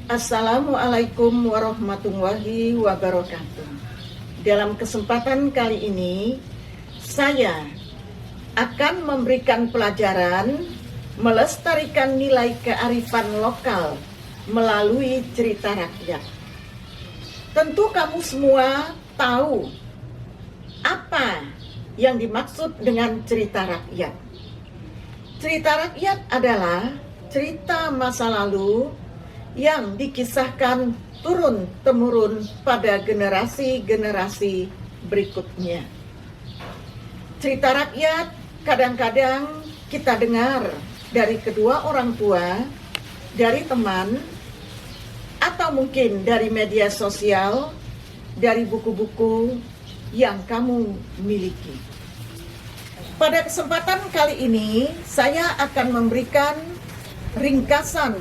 Assalamualaikum warahmatullahi wabarakatuh. Dalam kesempatan kali ini, saya akan memberikan pelajaran melestarikan nilai kearifan lokal melalui cerita rakyat. Tentu kamu semua tahu apa yang dimaksud dengan cerita rakyat. Cerita rakyat adalah cerita masa lalu yang dikisahkan turun-temurun pada generasi-generasi berikutnya. Cerita rakyat kadang-kadang kita dengar dari kedua orang tua, dari teman, atau mungkin dari media sosial, dari buku-buku yang kamu miliki. Pada kesempatan kali ini, saya akan memberikan ringkasan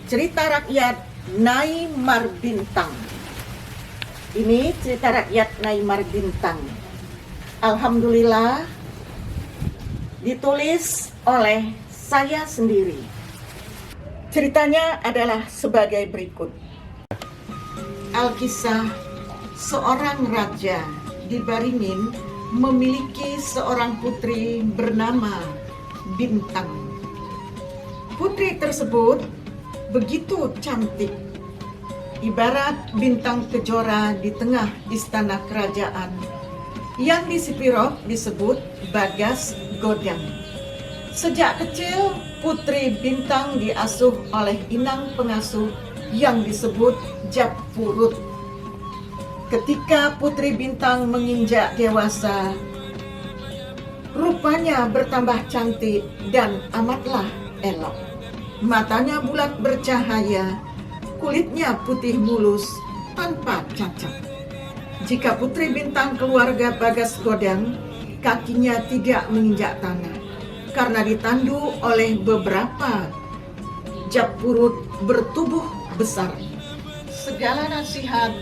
cerita rakyat Nyai Marbintang. Ini cerita rakyat Nyai Marbintang. Alhamdulillah ditulis oleh saya sendiri. Ceritanya adalah sebagai berikut. Alkisah seorang raja di Baringin memiliki seorang putri bernama Bintang. Putri tersebut begitu cantik, ibarat bintang kejora di tengah istana kerajaan yang di Sipirog disebut Bagas Godang. Sejak kecil, Putri Bintang diasuh oleh inang pengasuh yang disebut Japurut. Ketika Putri Bintang menginjak dewasa, rupanya bertambah cantik dan amatlah elok. Matanya bulat bercahaya, kulitnya putih mulus tanpa cacat. Jika Putri Bintang keluarga Bagas Godang, kakinya tidak menginjak tanah karena ditandu oleh beberapa Japurut bertubuh besar. Segala nasihat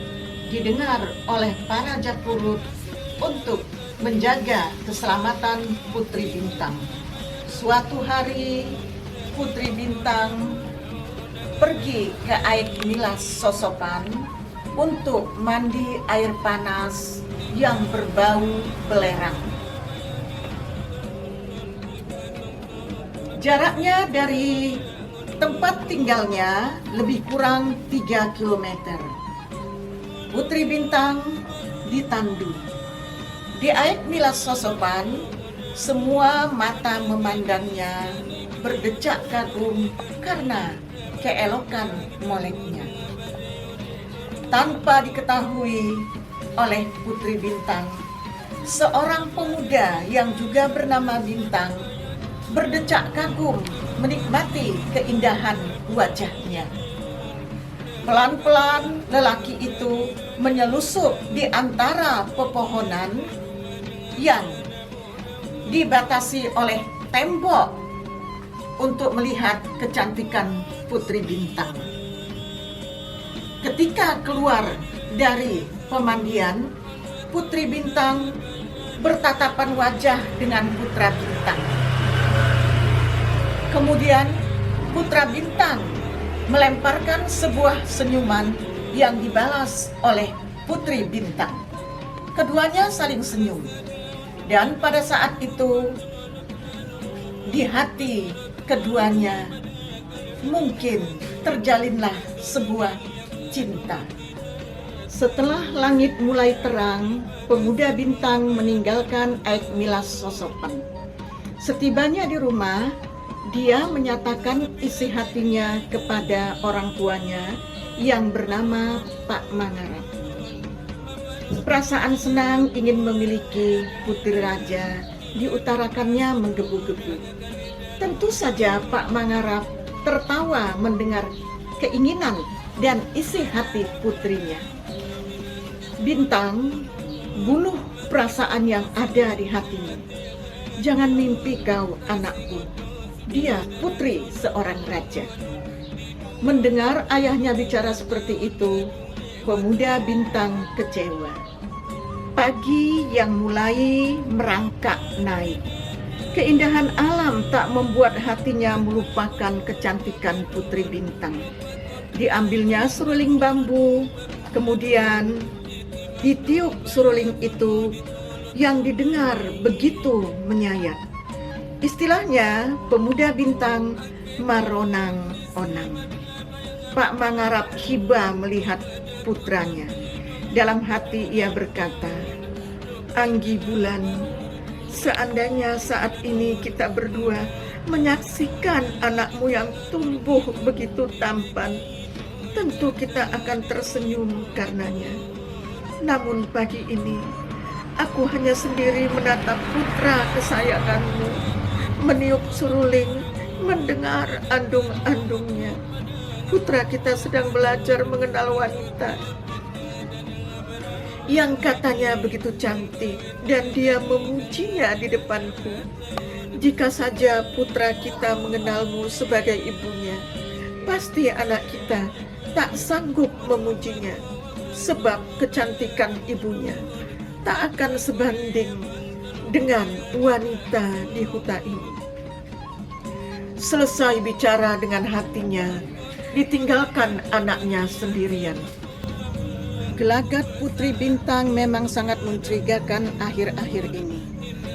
didengar oleh para Japurut untuk menjaga keselamatan Putri Bintang. Suatu hari Putri Bintang pergi ke air milas Sosopan untuk mandi air panas yang berbau belerang. Jaraknya dari tempat tinggalnya lebih kurang 3 km. Putri Bintang ditandu. Di air milas Sosopan, semua mata memandangnya berdecak kagum karena keelokan moleknya. Tanpa diketahui oleh Putri Bintang, seorang pemuda yang juga bernama Bintang berdecak kagum menikmati keindahan wajahnya. Pelan-pelan lelaki itu menyelusup di antara pepohonan yang dibatasi oleh tembok untuk melihat kecantikan Putri Bintang. Ketika keluar dari pemandian, Putri Bintang bertatapan wajah dengan Putra Bintang. Kemudian Putra Bintang melemparkan sebuah senyuman yang dibalas oleh Putri Bintang. Keduanya saling senyum. Dan pada saat itu di hati keduanya mungkin terjalinlah sebuah cinta. Setelah langit mulai terang, pemuda Bintang meninggalkan air milas Sosopan. Setibanya di rumah, dia menyatakan isi hatinya kepada orang tuanya yang bernama Pak Mangarap. Perasaan senang ingin memiliki putri raja diutarakannya menggebu-gebu. Tentu saja Pak Mangarap tertawa mendengar keinginan dan isi hati putrinya. Bintang, bunuh perasaan yang ada di hatimu. Jangan mimpi kau anakku. Dia putri seorang raja. Mendengar ayahnya bicara seperti itu, pemuda Bintang kecewa. Pagi yang mulai merangkak naik. Keindahan alam tak membuat hatinya melupakan kecantikan Putri Bintang. Diambilnya seruling bambu, kemudian ditiup seruling itu yang didengar begitu menyayat. Istilahnya pemuda bintang maronang-onang. Pak Mangarap hiba melihat putranya. Dalam hati ia berkata, "Anggi Bulan, seandainya saat ini kita berdua menyaksikan anakmu yang tumbuh begitu tampan, tentu kita akan tersenyum karenanya. Namun pagi ini, aku hanya sendiri menatap putra kesayanganmu, meniup seruling, mendengar andung-andungnya. Putra kita sedang belajar mengenal wanita yang katanya begitu cantik, dan dia memujinya di depanku. Jika saja putra kita mengenalmu sebagai ibunya, pasti anak kita tak sanggup memujinya, sebab kecantikan ibunya tak akan sebanding dengan wanita di hutan ini." Selesai bicara dengan hatinya, ditinggalkan anaknya sendirian. Gelagat Putri Bintang memang sangat mencurigakan akhir-akhir ini.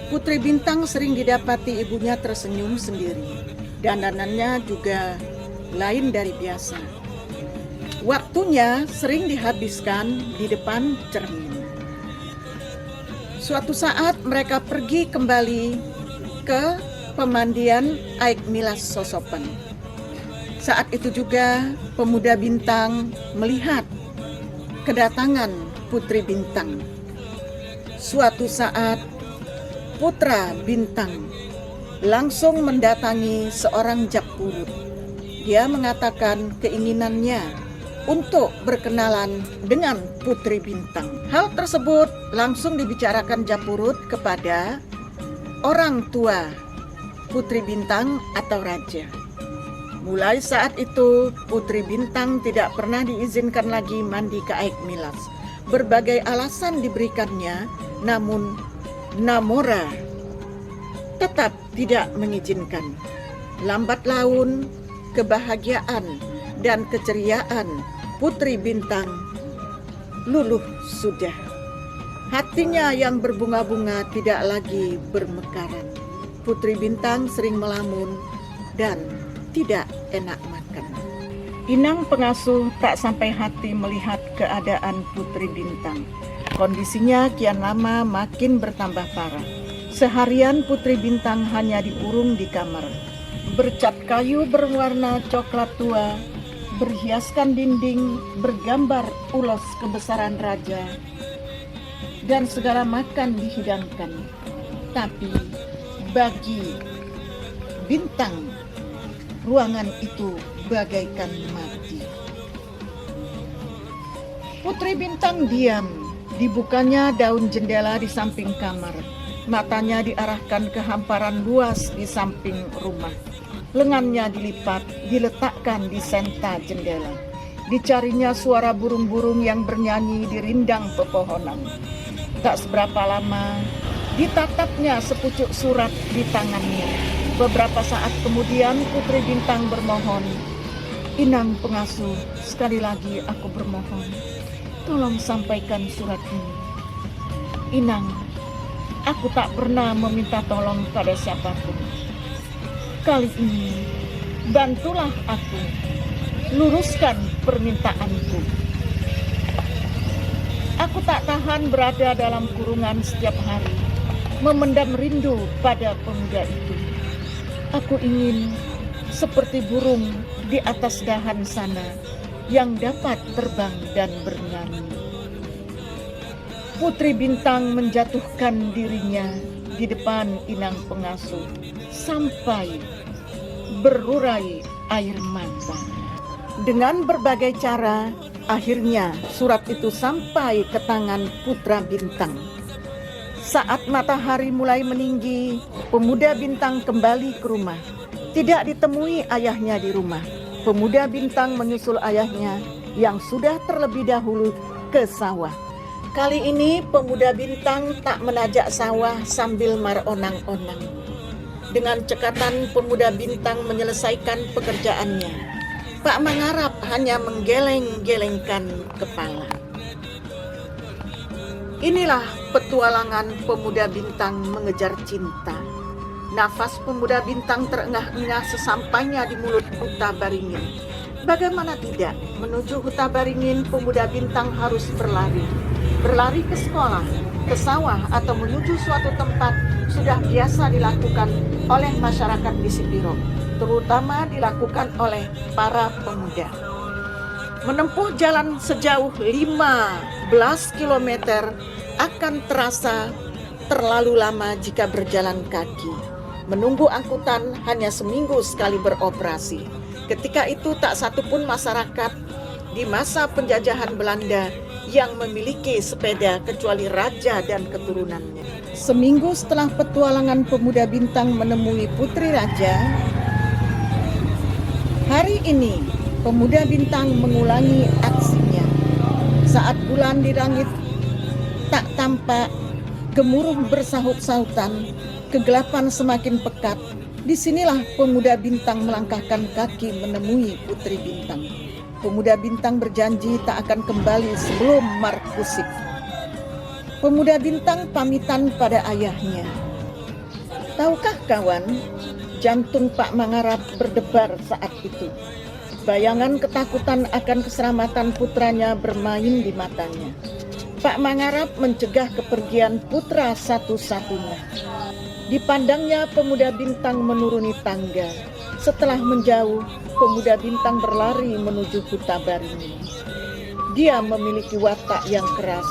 Putri Bintang sering didapati ibunya tersenyum sendiri. Dandanannya juga lain dari biasa. Waktunya sering dihabiskan di depan cermin. Suatu saat mereka pergi kembali ke pemandian Aik Milas Sosopen. Saat itu juga pemuda Bintang melihat kedatangan Putri Bintang. Suatu saat putra Bintang langsung mendatangi seorang Japurut. Dia mengatakan keinginannya untuk berkenalan dengan Putri Bintang. Hal tersebut langsung dibicarakan Japurut kepada orang tua Putri Bintang atau raja. Mulai saat itu, Putri Bintang tidak pernah diizinkan lagi mandi ke Aik Milas. Berbagai alasan diberikannya, namun Namora tetap tidak mengizinkan. Lambat laun, kebahagiaan dan keceriaan Putri Bintang luluh sudah. Hatinya yang berbunga-bunga tidak lagi bermekaran. Putri Bintang sering melamun dan tidak enak makan. Inang pengasuh tak sampai hati melihat keadaan Putri Bintang. Kondisinya kian lama makin bertambah parah. Seharian Putri Bintang hanya dikurung di kamar. Bercat kayu berwarna coklat tua, berhiaskan dinding, bergambar ulos kebesaran raja, dan segala makan dihidangkan. Tapi bagi Bintang, ruangan itu bagaikan mati. Putri Bintang diam. Dibukanya daun jendela di samping kamar. Matanya diarahkan ke hamparan luas di samping rumah. Lengannya dilipat, diletakkan di senta jendela. Dicarinya suara burung-burung yang bernyanyi di rindang pepohonan. Tak seberapa lama, ditatapnya sepucuk surat di tangannya. Beberapa saat kemudian Putri Bintang bermohon, "Inang pengasuh, sekali lagi aku bermohon, tolong sampaikan surat ini. Inang, aku tak pernah meminta tolong pada siapapun. Kali ini, bantulah aku, luruskan permintaanku. Aku tak tahan berada dalam kurungan setiap hari, memendam rindu pada pemuda itu. Aku ingin seperti burung di atas dahan sana yang dapat terbang dan bernyanyi." Putri Bintang menjatuhkan dirinya di depan inang pengasuh sampai berurai air mata. Dengan berbagai cara, akhirnya surat itu sampai ke tangan putra Bintang. Saat matahari mulai meninggi, pemuda Bintang kembali ke rumah. Tidak ditemui ayahnya di rumah. Pemuda Bintang menyusul ayahnya yang sudah terlebih dahulu ke sawah. Kali ini pemuda Bintang tak menajak sawah sambil maronang-onang. Dengan cekatan pemuda Bintang menyelesaikan pekerjaannya. Pak Mangarap hanya menggeleng-gelengkan kepala. Inilah petualangan pemuda bintang mengejar cinta. Nafas pemuda bintang terengah-engah sesampainya di mulut Huta Baringin. Bagaimana tidak, menuju Huta Baringin pemuda bintang harus berlari. Berlari ke sekolah, ke sawah, atau menuju suatu tempat sudah biasa dilakukan oleh masyarakat di Sipiro, terutama dilakukan oleh para pemuda. Menempuh jalan sejauh 15 km akan terasa terlalu lama jika berjalan kaki. Menunggu angkutan hanya seminggu sekali beroperasi. Ketika itu tak satupun masyarakat di masa penjajahan Belanda yang memiliki sepeda kecuali raja dan keturunannya. Seminggu setelah petualangan pemuda bintang menemui putri raja, hari ini pemuda bintang mengulangi aksinya. Saat bulan di langit tak tampak, gemuruh bersahut-sahutan, kegelapan semakin pekat. Disinilah pemuda bintang melangkahkan kaki menemui putri bintang. Pemuda bintang berjanji tak akan kembali sebelum Markusip. Pemuda bintang pamitan pada ayahnya. Tahukah kawan, jantung Pak Mangarap berdebar saat itu. Bayangan ketakutan akan keselamatan putranya bermain di matanya. Pak Mangarap mencegah kepergian putra satu-satunya. Dipandangnya pemuda bintang menuruni tangga. Setelah menjauh, pemuda bintang berlari menuju Huta Baringin. Dia memiliki watak yang keras.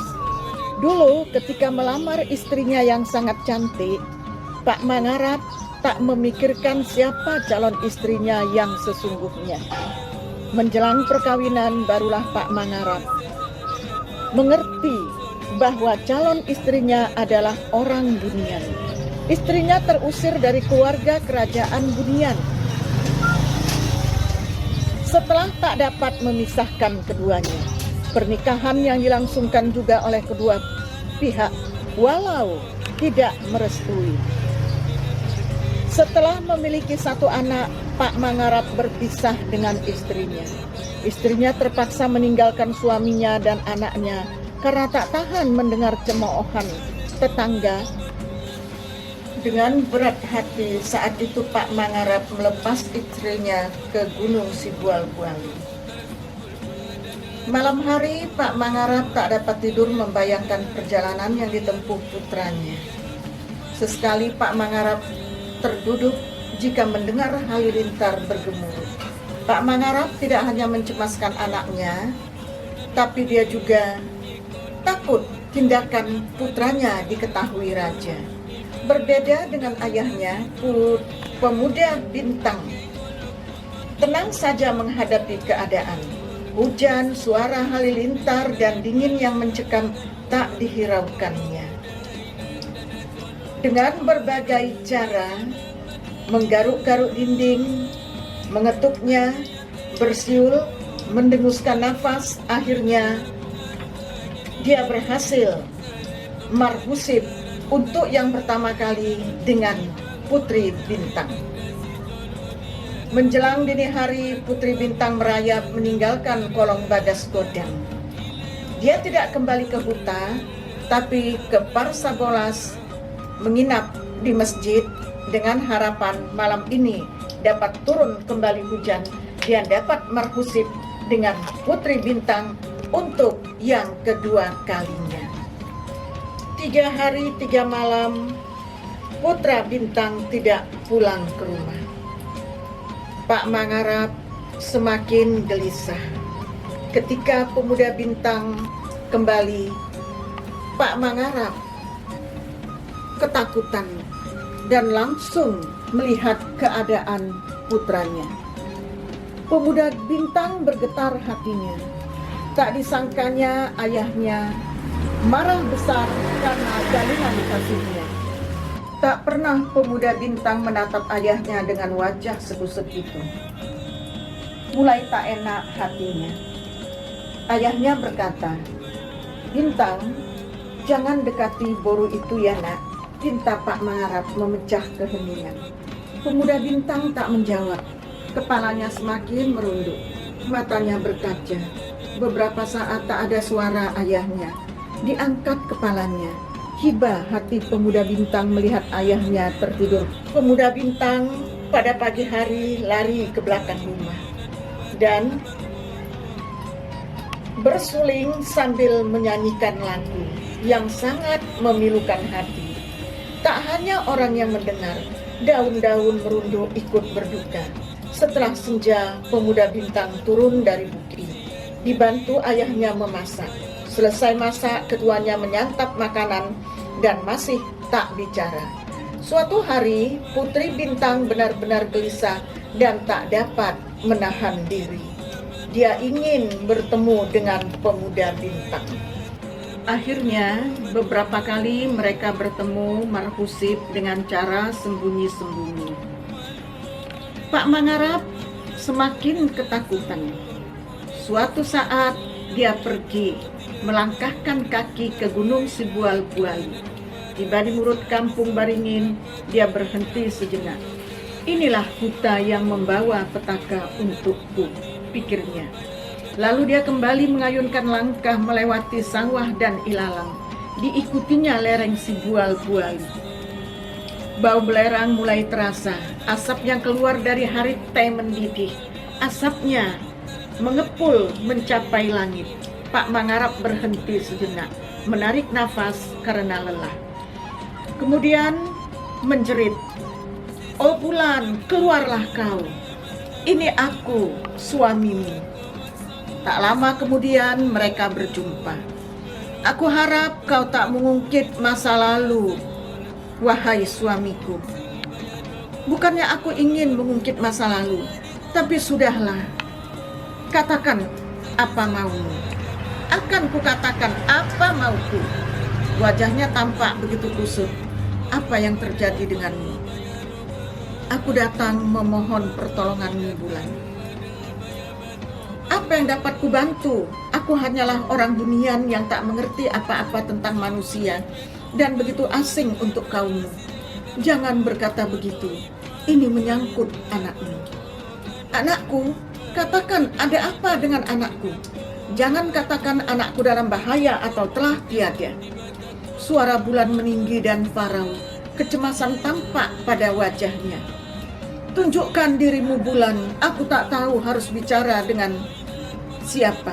Dulu ketika melamar istrinya yang sangat cantik, Pak Mangarap tak memikirkan siapa calon istrinya yang sesungguhnya. Menjelang perkawinan barulah Pak Mangarap mengerti bahwa calon istrinya adalah orang Bunian. Istrinya terusir dari keluarga kerajaan Bunian. Setelah tak dapat memisahkan keduanya, pernikahan yang dilangsungkan juga oleh kedua pihak walau tidak merestui. Setelah memiliki satu anak, Pak Mangarap berpisah dengan istrinya. Istrinya terpaksa meninggalkan suaminya dan anaknya karena tak tahan mendengar cemoohan tetangga. Dengan berat hati saat itu Pak Mangarap melepas istrinya ke Gunung Sibual-Buali. Malam hari Pak Mangarap tak dapat tidur membayangkan perjalanan yang ditempuh putranya. Sesekali Pak Mangarap terduduk jika mendengar halilintar bergemuruh. Pak Mangarap tidak hanya mencemaskan anaknya, tapi dia juga takut tindakan putranya diketahui raja. Berbeda dengan ayahnya, pemuda bintang tenang saja menghadapi keadaan. Hujan, suara halilintar, dan dingin yang mencekam tak dihiraukannya. Dengan berbagai cara, menggaruk-garuk dinding, mengetuknya, bersiul, mendenguskan nafas, akhirnya dia berhasil Markusip untuk yang pertama kali dengan putri bintang. Menjelang dini hari, putri bintang merayap meninggalkan kolong Bagas Godang. Dia tidak kembali ke huta, tapi ke Parsabolas menginap di masjid dengan harapan malam ini dapat turun kembali hujan dan dapat Markusip dengan putri bintang untuk yang kedua kalinya. 3 hari 3 malam putra bintang tidak pulang ke rumah. Pak Mangarap semakin gelisah. Ketika pemuda bintang kembali, Pak Mangarap ketakutan dan langsung melihat keadaan putranya. Pemuda bintang bergetar hatinya. Tak disangkanya ayahnya marah besar karena jalinan kasihnya. Tak pernah pemuda bintang menatap ayahnya dengan wajah sekusut itu. Mulai tak enak hatinya. Ayahnya berkata, "Bintang, jangan dekati boru itu ya nak," pinta Pak Mangarap memecah keheningan. Pemuda bintang tak menjawab. Kepalanya semakin merunduk. Matanya berkaca. Beberapa saat tak ada suara ayahnya. Diangkat kepalanya. Hibah hati pemuda bintang melihat ayahnya tertidur. Pemuda bintang pada pagi hari lari ke belakang rumah dan bersuling sambil menyanyikan lagu yang sangat memilukan hati. Tak hanya orang yang mendengar, daun-daun merunduk ikut berduka. Setelah senja, pemuda bintang turun dari bukit, dibantu ayahnya memasak. Selesai masak, keduanya menyantap makanan dan masih tak bicara. Suatu hari, Putri Bintang benar-benar gelisah dan tak dapat menahan diri. Dia ingin bertemu dengan pemuda bintang. Akhirnya, beberapa kali mereka bertemu marhusib dengan cara sembunyi-sembunyi. Pak Mangarap semakin ketakutan. Suatu saat, dia pergi melangkahkan kaki ke Gunung Sibual-Buali. Tiba di mulut kampung Baringin, dia berhenti sejenak. Inilah huta yang membawa petaka untukku, pikirnya. Lalu dia kembali mengayunkan langkah melewati sawah dan ilalang. Diikutinya lereng Sibual-Buali. Bau belerang mulai terasa. Asap yang keluar dari haritai mendidih. Asapnya mengepul mencapai langit. Pak Mangarap berhenti sejenak, menarik nafas karena lelah. Kemudian menjerit, "Oh bulan, keluarlah kau. Ini aku, suamimu." Tak lama kemudian mereka berjumpa. "Aku harap kau tak mengungkit masa lalu, wahai suamiku." "Bukannya aku ingin mengungkit masa lalu, tapi sudahlah. Katakan apa maumu." "Akan kukatakan apa mauku." Wajahnya tampak begitu kusut. "Apa yang terjadi denganmu?" "Aku datang memohon pertolonganmu, bulan." "Apa yang dapat kubantu? Aku hanyalah orang bunian yang tak mengerti apa-apa tentang manusia dan begitu asing untuk kaummu." "Jangan berkata begitu. Ini menyangkut anakmu." "Anakku? Katakan ada apa dengan anakku? Jangan katakan anakku dalam bahaya atau telah tiada." Suara bulan meninggi dan parau. Kecemasan tampak pada wajahnya. "Tunjukkan dirimu, bulan. Aku tak tahu harus bicara dengan siapa."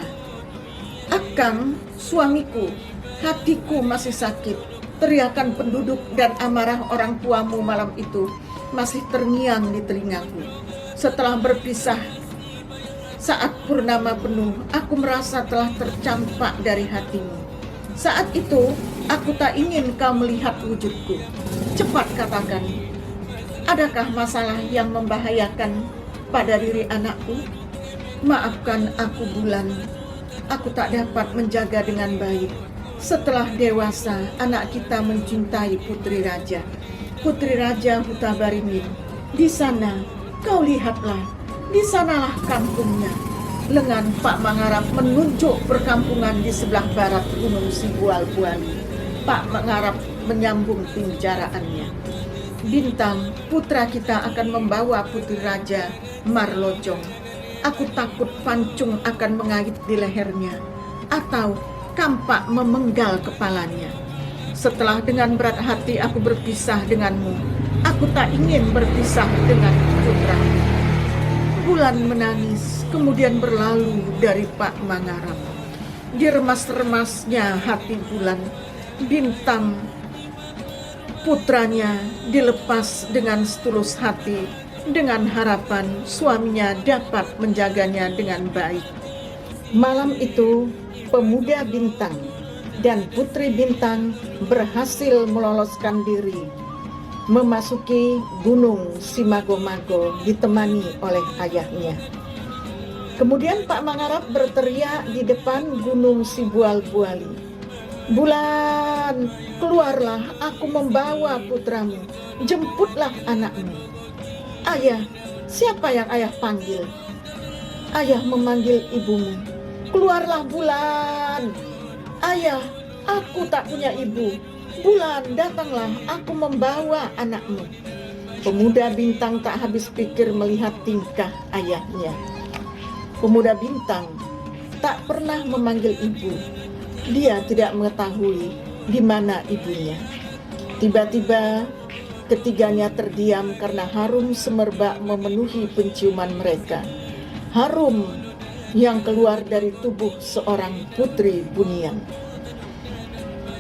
"Akang, suamiku, hatiku masih sakit." Teriakan penduduk dan amarah orang tuamu malam itu masih terngiang di telingaku. Setelah berpisah saat purnama penuh, aku merasa telah tercampak dari hatimu. Saat itu, aku tak ingin kau melihat wujudku. Cepat katakan, adakah masalah yang membahayakan pada diri anakku? Maafkan aku, bulan. Aku tak dapat menjaga dengan baik. Setelah dewasa, anak kita mencintai Putri Raja. Putri Raja Huta Baringin. Di sana, kau lihatlah. Di sanalah kampungnya. Lengan Pak Mangarap menunjuk perkampungan di sebelah barat Gunung Sibual-Buali. Pak Mangarap menyambung pembicaraannya. "Bintang, putra kita akan membawa Putri Raja Marlojong. Aku takut pancung akan mengait di lehernya atau kampak memenggal kepalanya. Setelah dengan berat hati aku berpisah denganmu, aku tak ingin berpisah dengan putramu." Bulan menangis, kemudian berlalu dari Pak Mangarap. Diremas-remasnya hati bulan. Bintang, putranya, dilepas dengan setulus hati, dengan harapan suaminya dapat menjaganya dengan baik. Malam itu, pemuda Bintang dan Putri Bintang berhasil meloloskan diri memasuki Gunung Simago-Mago ditemani oleh ayahnya. Kemudian Pak Mangarap berteriak di depan Gunung Sibual-Buali, "Bulan, keluarlah, aku membawa putramu, jemputlah anakmu." "Ayah, siapa yang ayah panggil?" "Ayah memanggil ibumu." "Keluarlah, Bulan." "Ayah, aku tak punya ibu." "Bulan, datanglah, aku membawa anakmu." Pemuda Bintang tak habis pikir melihat tingkah ayahnya. Pemuda bintang tak pernah memanggil ibu. Dia tidak mengetahui di mana ibunya. Tiba-tiba ketiganya terdiam karena harum semerbak memenuhi penciuman mereka. Harum yang keluar dari tubuh seorang putri bunian.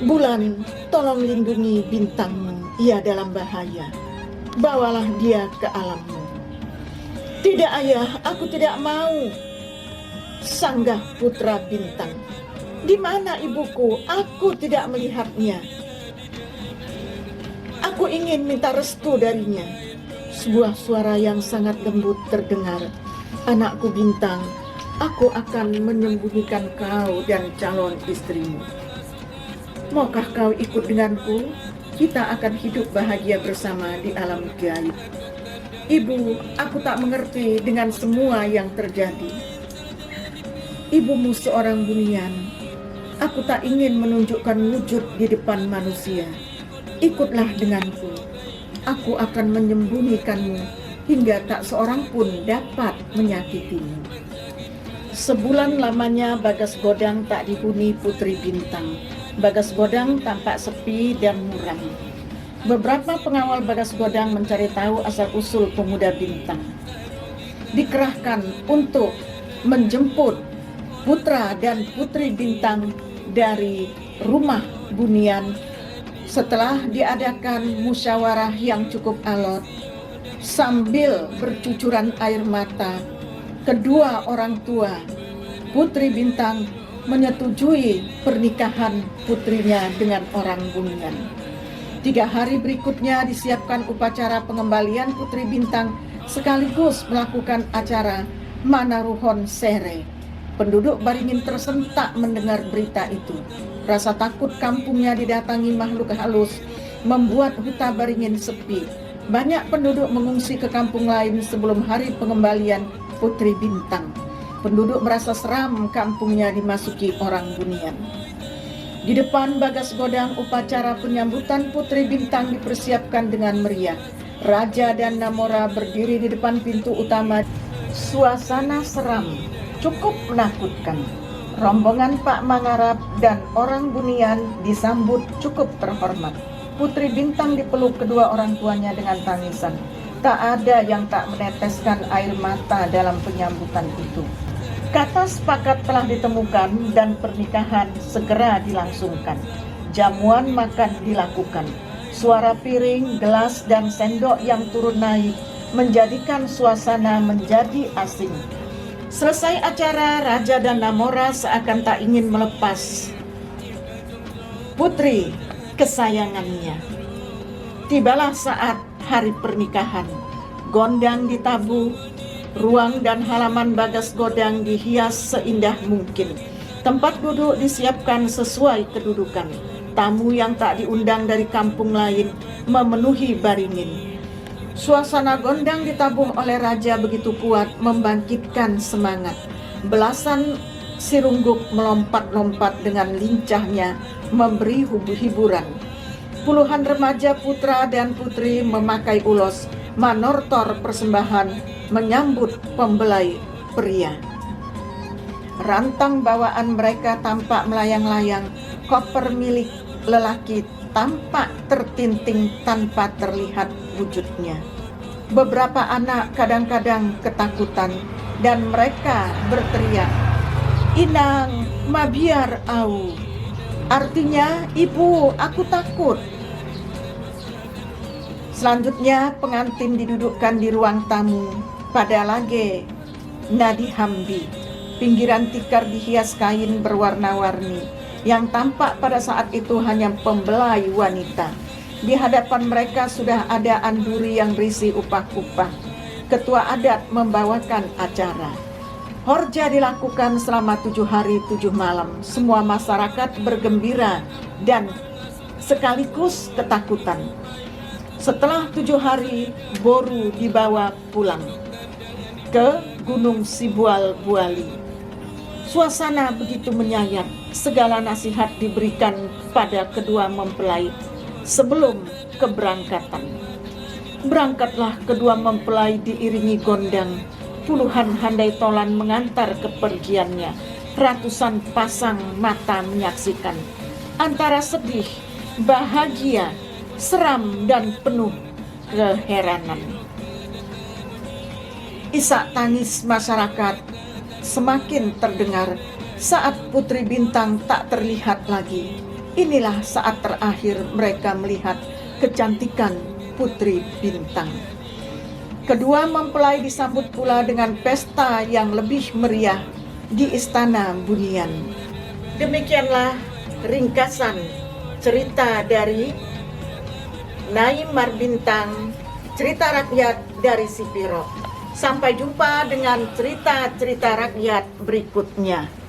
Bulan, tolong lindungi bintangmu, ia dalam bahaya. Bawalah dia ke alammu. Tidak ayah, aku tidak mau, sanggah putra bintang. Di mana ibuku? Aku tidak melihatnya. Aku ingin minta restu darinya. Sebuah suara yang sangat lembut terdengar. Anakku bintang, aku akan menyembunyikan kau dan calon istrimu. Maukah kau ikut denganku? Kita akan hidup bahagia bersama di alam gaib. Ibu, aku tak mengerti dengan semua yang terjadi. Ibumu seorang bunian. Aku tak ingin menunjukkan wujud di depan manusia. Ikutlah denganku. Aku akan menyembunyikanmu hingga tak seorang pun dapat menyakitimu. Sebulan lamanya Bagas Godang tak dihuni putri bintang. Bagas Godang tampak sepi dan muram. Beberapa pengawal Bagas Godang mencari tahu asal-usul pemuda bintang. Dikerahkan untuk menjemput putra dan putri bintang dari rumah bunian. Setelah diadakan musyawarah yang cukup alot, sambil bercucuran air mata, kedua orang tua putri bintang menyetujui pernikahan putrinya dengan orang bunian. 3 hari berikutnya disiapkan upacara pengembalian putri bintang sekaligus melakukan acara Manaruhon Sere. Penduduk Baringin tersentak mendengar berita itu. Rasa takut kampungnya didatangi makhluk halus membuat huta Baringin sepi. Banyak penduduk mengungsi ke kampung lain sebelum hari pengembalian putri bintang. Penduduk merasa seram kampungnya dimasuki orang bunian. Di depan Bagas Godang, upacara penyambutan putri bintang dipersiapkan dengan meriah. Raja dan Namora berdiri di depan pintu utama. Suasana seram, cukup menakutkan. Rombongan Pak Mangarap dan orang bunian disambut cukup terhormat. Putri bintang dipeluk kedua orang tuanya dengan tangisan. Tak ada yang tak meneteskan air mata dalam penyambutan itu. Kata sepakat telah ditemukan dan pernikahan segera dilangsungkan. Jamuan makan dilakukan. Suara piring, gelas, dan sendok yang turun naik menjadikan suasana menjadi asing. Selesai acara, Raja dan Namora seakan tak ingin melepas putri kesayangannya. Tibalah saat hari pernikahan. Gondang ditabuh. Ruang dan halaman Bagas Godang dihias seindah mungkin. Tempat duduk disiapkan sesuai kedudukan. Tamu yang tak diundang dari kampung lain memenuhi Baringin. Suasana gondang ditabuh oleh raja begitu kuat membangkitkan semangat. Belasan sirungguk melompat-lompat dengan lincahnya memberi hiburan. Puluhan remaja putra dan putri memakai ulos manortor persembahan menyambut pembelai pria. Rantang bawaan mereka tampak melayang-layang, koper milik lelaki tampak tertinting tanpa terlihat wujudnya. Beberapa anak kadang-kadang ketakutan dan mereka berteriak, "Inang, mabiar au." Artinya, "Ibu, aku takut." Selanjutnya pengantin didudukkan di ruang tamu pada lage nadi hambi. Pinggiran tikar dihias kain berwarna-warni yang tampak pada saat itu hanya pembelai wanita. Di hadapan mereka sudah ada anduri yang berisi upah-upah. Ketua adat membawakan acara. Horja dilakukan selama 7 hari 7 malam. Semua masyarakat bergembira dan sekaligus ketakutan. Setelah 7 hari, Boru dibawa pulang ke Gunung Sibual Buali. Suasana begitu menyayat. Segala nasihat diberikan pada kedua mempelai sebelum keberangkatan. Berangkatlah kedua mempelai diiringi gondang Puluhan handai tolan mengantar kepergiannya. Ratusan pasang mata menyaksikan. Antara sedih, bahagia, seram, dan penuh keheranan. Isak tangis masyarakat semakin terdengar saat Putri Bintang tak terlihat lagi. Inilah saat terakhir mereka melihat kecantikan Putri Bintang. Kedua mempelai disambut pula dengan pesta yang lebih meriah di Istana Bunian. Demikianlah ringkasan cerita dari Nyai Marbintang, cerita rakyat dari Sipiro. Sampai jumpa dengan cerita-cerita rakyat berikutnya.